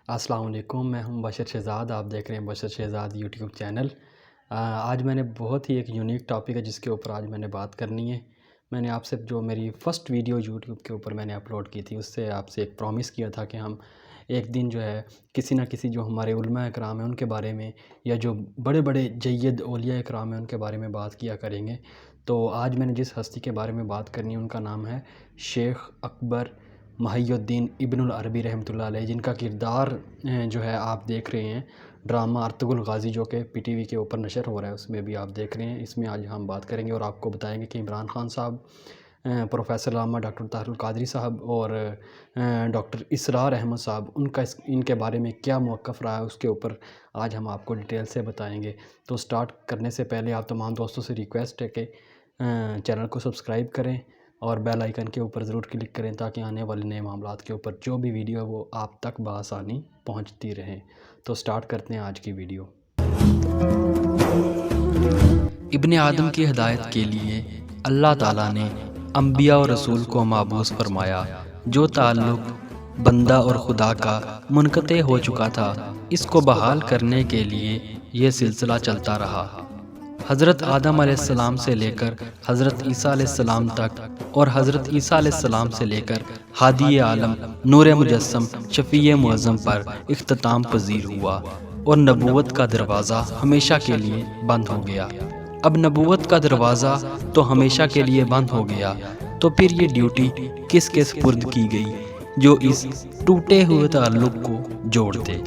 السلام علیکم، میں ہوں بشر شہزاد۔ آپ دیکھ رہے ہیں بشر شہزاد یوٹیوب چینل۔ آج میں نے بہت ہی ایک یونیک ٹاپک ہے جس کے اوپر آج میں نے بات کرنی ہے۔ میں نے آپ سے جو میری فرسٹ ویڈیو یوٹیوب کے اوپر میں نے اپلوڈ کی تھی، اس سے آپ سے ایک پرومس کیا تھا کہ ہم ایک دن جو ہے کسی نہ کسی جو ہمارے علماء اکرام ہیں ان کے بارے میں، یا جو بڑے بڑے جید اولیاء اکرام ہیں ان کے بارے میں بات کیا کریں گے۔ تو آج میں نے جس ہستی کے بارے میں بات کرنی ہے ان کا نام ہے شیخ اکبر محی الدین ابن العربی رحمۃ اللہ علیہ، جن کا کردار جو ہے آپ دیکھ رہے ہیں ڈرامہ ارطغرل غازی جو کہ پی ٹی وی کے اوپر نشر ہو رہا ہے، اس میں بھی آپ دیکھ رہے ہیں۔ اس میں آج ہم بات کریں گے اور آپ کو بتائیں گے کہ عمران خان صاحب، پروفیسر علامہ ڈاکٹر طاہر القادری صاحب اور ڈاکٹر اسرار احمد صاحب ان کے بارے میں کیا موقف رہا ہے، اس کے اوپر آج ہم آپ کو ڈیٹیل سے بتائیں گے۔ تو سٹارٹ کرنے سے پہلے آپ تمام دوستوں سے ریکویسٹ ہے کہ چینل کو سبسکرائب کریں اور بیل آئیکن کے اوپر ضرور کلک کریں تاکہ آنے والے نئے معاملات کے اوپر جو بھی ویڈیو ہے وہ آپ تک بآسانی پہنچتی رہیں۔ تو سٹارٹ کرتے ہیں آج کی ویڈیو۔ ابن آدم کی ہدایت کے لیے اللہ تعالیٰ نے انبیاء اور رسول کو مابعوث فرمایا۔ جو تعلق بندہ اور خدا کا منقطع ہو چکا تھا، اس کو بحال کرنے کے لیے یہ سلسلہ چلتا رہا۔ حضرت آدم علیہ السلام سے لے کر حضرت عیسیٰ علیہ السلام تک، اور حضرت عیسیٰ علیہ السلام سے لے کر ہادی عالم نور مجسم شفیع معظم پر اختتام پذیر ہوا، اور نبوت کا دروازہ ہمیشہ کے لیے بند ہو گیا۔ اب نبوت کا دروازہ تو ہمیشہ کے لیے بند ہو گیا، تو پھر یہ ڈیوٹی کس کے سپرد کی گئی جو اس ٹوٹے ہوئے تعلق کو جوڑ دے؟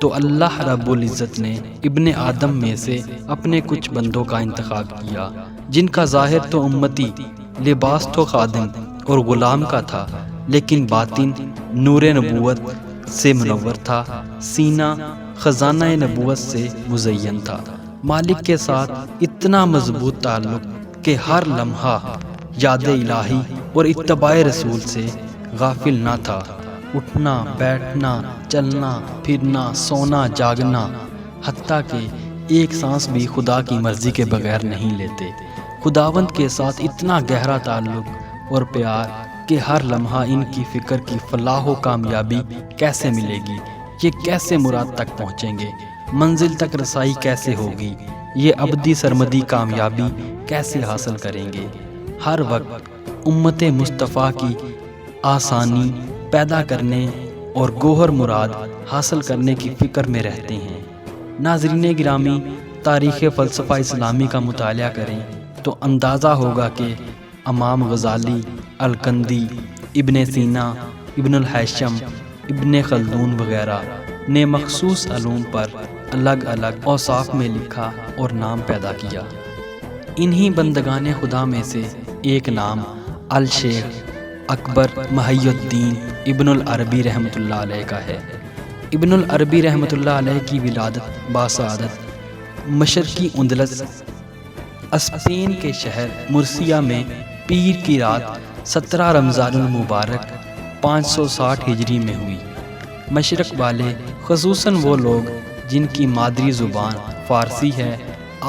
تو اللہ رب العزت نے ابن آدم میں سے اپنے کچھ بندوں کا انتخاب کیا، جن کا ظاہر تو امتی، لباس تو خادم اور غلام کا تھا، لیکن باطن نور نبوت سے منور تھا، سینہ خزانہ نبوت سے مزین تھا، مالک کے ساتھ اتنا مضبوط تعلق کہ ہر لمحہ یاد الہی اور اتباع رسول سے غافل نہ تھا۔ اٹھنا، بیٹھنا، چلنا، پھرنا، سونا، جاگنا، حتیٰ کہ ایک سانس بھی خدا کی مرضی کے بغیر نہیں لیتے۔ خداوند کے ساتھ اتنا گہرا تعلق اور پیار کہ ہر لمحہ ان کی فکر کی فلاح و کامیابی کیسے ملے گی، یہ کیسے مراد تک پہنچیں گے، منزل تک رسائی کیسے ہوگی، یہ ابدی سرمدی کامیابی کیسے حاصل کریں گے۔ ہر وقت امت مصطفیٰ کی آسانی پیدا کرنے اور گوہر مراد حاصل کرنے کی فکر میں رہتے ہیں۔ ناظرین گرامی، تاریخ فلسفہ اسلامی کا مطالعہ کریں تو اندازہ ہوگا کہ امام غزالی، الکندی، ابن سینا، ابن الہیثم، ابن خلدون وغیرہ نے مخصوص علوم پر الگ الگ اوصاف میں لکھا اور نام پیدا کیا۔ انہی بندگان خدا میں سے ایک نام الشیخ اکبر محی الدین ابن العربی رحمۃ اللہ علیہ کا ہے۔ ابن العربی رحمۃ اللہ علیہ کی ولادت باسعادت مشرقی اندلس اسپین کے شہر مرسیہ میں پیر کی رات 17 رمضان المبارک 560 ہجری میں ہوئی۔ مشرق والے، خصوصاً وہ لوگ جن کی مادری زبان فارسی ہے،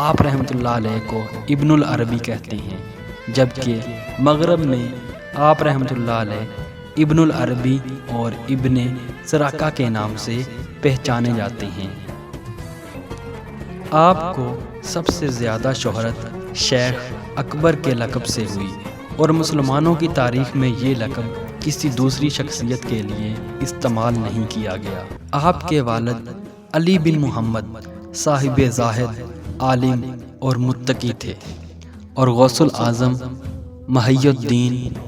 آپ رحمۃ اللہ علیہ کو ابن العربی کہتے ہیں، جبکہ مغرب میں آپ رحمۃ اللہ علیہ ابن العربی اور ابن سراقہ کے نام سے پہچانے جاتے ہیں۔ آپ کو سب سے زیادہ شہرت شیخ اکبر کے لقب سے ہوئی، اور مسلمانوں کی تاریخ میں یہ لقب کسی دوسری شخصیت کے لیے استعمال نہیں کیا گیا۔ آپ کے والد علی بن محمد صاحب زاہد، عالم اور متقی تھے، اور غوث الاعظم محی الدین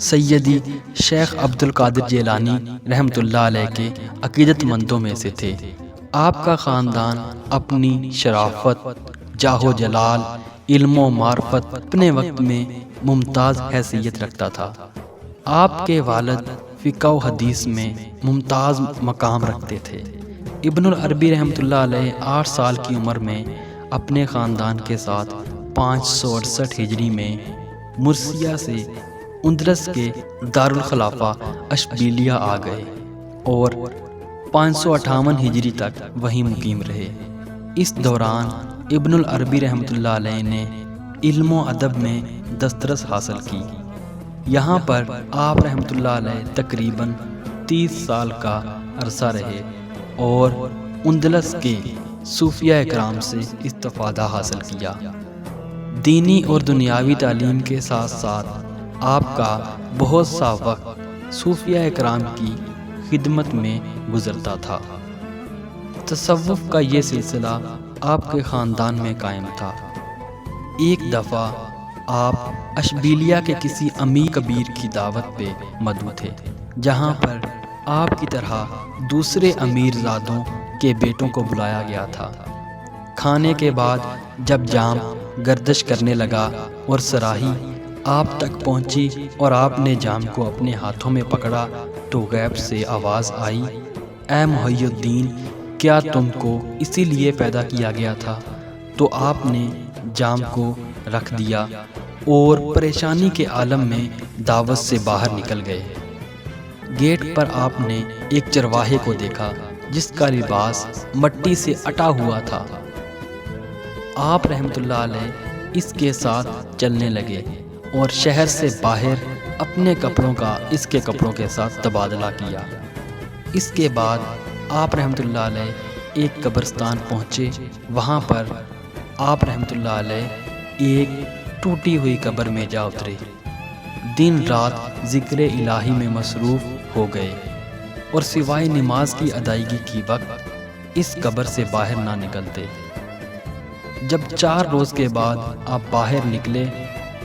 سیدی شیخ عبد القادر جیلانی رحمۃ اللہ علیہ کے عقیدت مندوں میں سے تھے۔ آپ کا خاندان اپنی شرافت، جاہ و جلال، علم و معرفت اپنے وقت میں ممتاز حیثیت رکھتا تھا۔ آپ کے والد فقہ و حدیث میں ممتاز مقام رکھتے تھے۔ ابن العربی رحمۃ اللہ علیہ 8 سال کی عمر میں اپنے خاندان کے ساتھ 568 ہجری میں مرسیہ سے اندلس کے دارالخلافہ اشبیلیہ آ گئے، اور 558 ہجری تک وہیں مقیم رہے۔ اس دوران ابن العربی رحمۃ اللہ علیہ نے علم و ادب میں دسترس حاصل کی۔ یہاں پر آپ رحمۃ اللہ علیہ تقریباً 30 سال کا عرصہ رہے اور اندلس کے صوفیہ اکرام سے استفادہ حاصل کیا۔ دینی اور دنیاوی تعلیم کے ساتھ ساتھ آپ کا بہت سا وقت صوفیہ اکرام کی خدمت میں گزرتا تھا۔ تصوف کا یہ سلسلہ آپ کے خاندان میں قائم تھا۔ ایک دفعہ آپ اشبیلیہ کے کسی امیر کبیر کی دعوت پہ مدعو تھے، جہاں پر آپ کی طرح دوسرے امیر زادوں کے بیٹوں کو بلایا گیا تھا۔ کھانے کے بعد جب جام گردش کرنے لگا اور صراحی آپ تک پہنچی اور آپ نے جام کو اپنے ہاتھوں میں پکڑا تو غیب سے آواز آئی، اے محی الدین، کیا تم کو اسی لیے پیدا کیا گیا تھا؟ تو آپ نے جام کو رکھ دیا اور پریشانی کے عالم میں دعوت سے باہر نکل گئے۔ گیٹ پر آپ نے ایک چرواہے کو دیکھا جس کا لباس مٹی سے اٹا ہوا تھا۔ آپ رحمت اللہ علیہ اس کے ساتھ چلنے لگے اور شہر سے باہر اپنے کپڑوں کا اس کے کپڑوں کے ساتھ تبادلہ کیا۔ اس کے بعد آپ رحمت اللہ علیہ ایک قبرستان پہنچے۔ وہاں پر آپ رحمت اللہ علیہ ایک ٹوٹی ہوئی قبر میں جا اترے۔ دن رات ذکر الہی میں مصروف ہو گئے اور سوائے نماز کی ادائیگی کی وقت اس قبر سے باہر نہ نکلتے۔ جب 4 روز کے بعد آپ باہر نکلے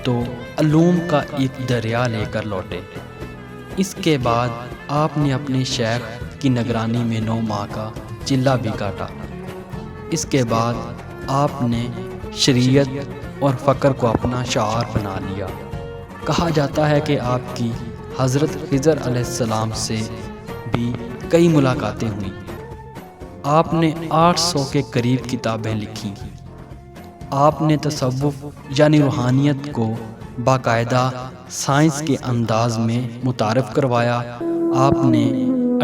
تو علوم کا ایک دریا لے کر لوٹے۔ اس کے بعد آپ نے اپنے شیخ کی نگرانی میں 9 ماہ کا چلہ بھی کاٹا۔ اس کے بعد آپ نے شریعت اور فقر کو اپنا شعار بنا لیا۔ کہا جاتا ہے کہ آپ کی حضرت خضر علیہ السلام سے بھی کئی ملاقاتیں ہوئیں۔ آپ نے 800 کے قریب کتابیں لکھیں۔ آپ نے تصوف یعنی روحانیت کو باقاعدہ سائنس کے انداز میں متعارف کروایا۔ آپ نے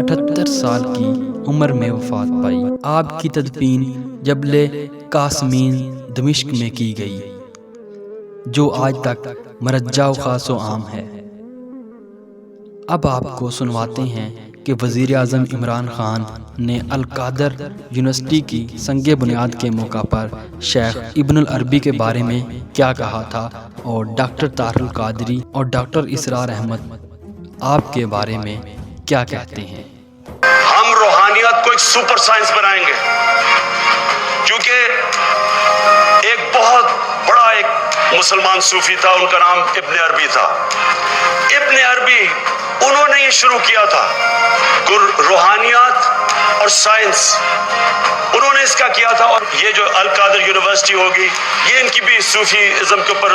78 سال کی عمر میں وفات پائی۔ آپ کی تدفین جبل قاسمین دمشق میں کی گئی، جو آج تک مرجع و خاص و عام ہے۔ اب آپ کو سنواتے ہیں کہ وزیر اعظم عمران خان نے القادر یونیورسٹی کی سنگ بنیاد کے موقع پر شیخ ابن العربی کے بارے میں کیا کہا تھا، اور ڈاکٹر طاہر القادری اور ڈاکٹر اسرار احمد آپ کے بارے میں کیا کہتے ہیں۔ ہم روحانیت کو ایک سپر سائنس بنائیں گے، کیونکہ ایک بہت بڑا ایک مسلمان صوفی تھا، ان کا نام ابن عربی تھا۔ ابن عربی انہوں نے یہ شروع کیا تھا، روحانیات اور سائنس انہوں نے اس کا کیا تھا۔ اور یہ جو القادر یونیورسٹی ہوگی، یہ ان کی بھی صوفی ازم کے اوپر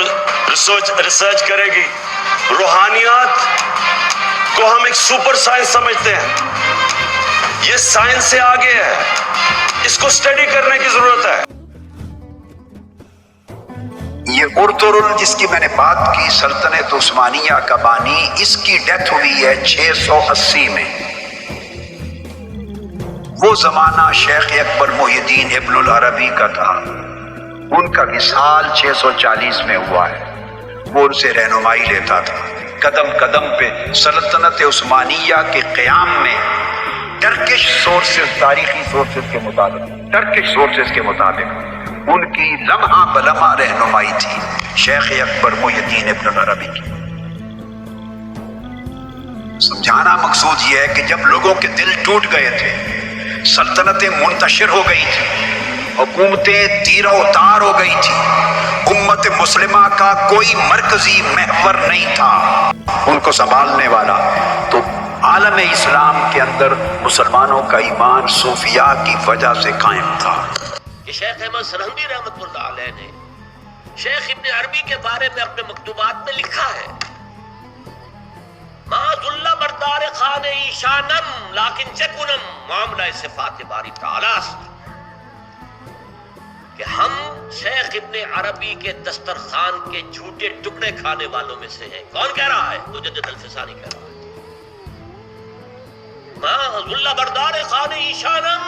ریسرچ کرے گی۔ روحانیات کو ہم ایک سپر سائنس سمجھتے ہیں، یہ سائنس سے آگے ہے، اس کو اسٹڈی کرنے کی ضرورت ہے۔ یہ ارطغرل جس کی میں نے بات کی، سلطنت عثمانیہ کا بانی، اس کی ڈیتھ ہوئی ہے 680 میں۔ وہ زمانہ شیخ اکبر محی الدین ابن العربی کا تھا، ان کا وصال 640 میں ہوا ہے۔ وہ ان سے رہنمائی لیتا تھا قدم قدم پہ۔ سلطنت عثمانیہ کے قیام میں ٹرکش سورسز، تاریخی سورسز کے مطابق ان کی لمحہ بلمحہ رہنمائی تھی شیخ اکبر محی الدین ابن العربی کی۔ سمجھانا مقصود یہ ہے کہ جب لوگوں کے دل ٹوٹ گئے تھے، سلطنتیں منتشر ہو گئی تھی، حکومتیں تیرہ اتار ہو گئی تھی، امت مسلمہ کا کوئی مرکزی محور نہیں تھا ان کو سنبھالنے والا، تو عالم اسلام کے اندر مسلمانوں کا ایمان صوفیاء کی وجہ سے قائم تھا۔ کہ شیخ احمد سرہندی رحمۃ اللہ علیہ نے شیخ ابن عربی کے بارے میں اپنے مکتوبات میں لکھا ہے، معاذ اللہ بردار خان ایشانم لیکن چکنم معاملہ صفات باری تعالیٰ، کہ ہم شیخ ابن عربی کے دسترخوان کے جھوٹے ٹکڑے کھانے والوں میں سے ہیں۔ کون کہہ رہا ہے؟ مجدد الفسانی کہہ رہا ہے۔ معاذ اللہ بردار خان ایشانم،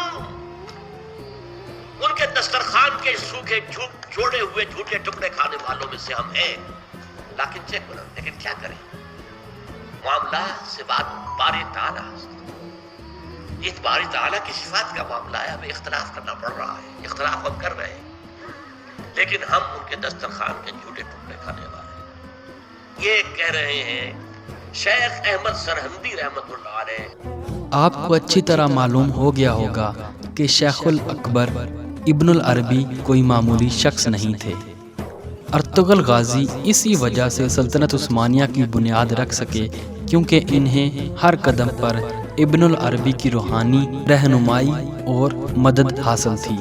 ان کے دسترخوان کے سوکھے جوڑے ہوئے جھوٹے ٹکڑے کھانے والوں میں سے ہم ہیں، لیکن کیا کریں، معاملہ سے بات باری تعالیٰ۔ اس باری تعالیٰ کی صفات کا معاملہ ہے، ہمیں اختلاف کرنا پڑ رہا ہے، اختلاف ہم کر رہے ہیں، لیکن ہم ان کے دسترخوان کے جھوٹے ٹکڑے کھانے والے ہیں۔ یہ کہہ رہے ہیں شیخ احمد سرہندی رحمت اللہ علیہ۔ آپ کو اچھی طرح معلوم ہو گیا ہوگا کہ شیخ الاکبر ابن العربی کوئی معمولی شخص نہیں تھے۔ ارطغرل غازی اسی وجہ سے سلطنت عثمانیہ کی بنیاد رکھ سکے کیونکہ انہیں ہر قدم پر ابن العربی کی روحانی رہنمائی اور مدد حاصل تھی۔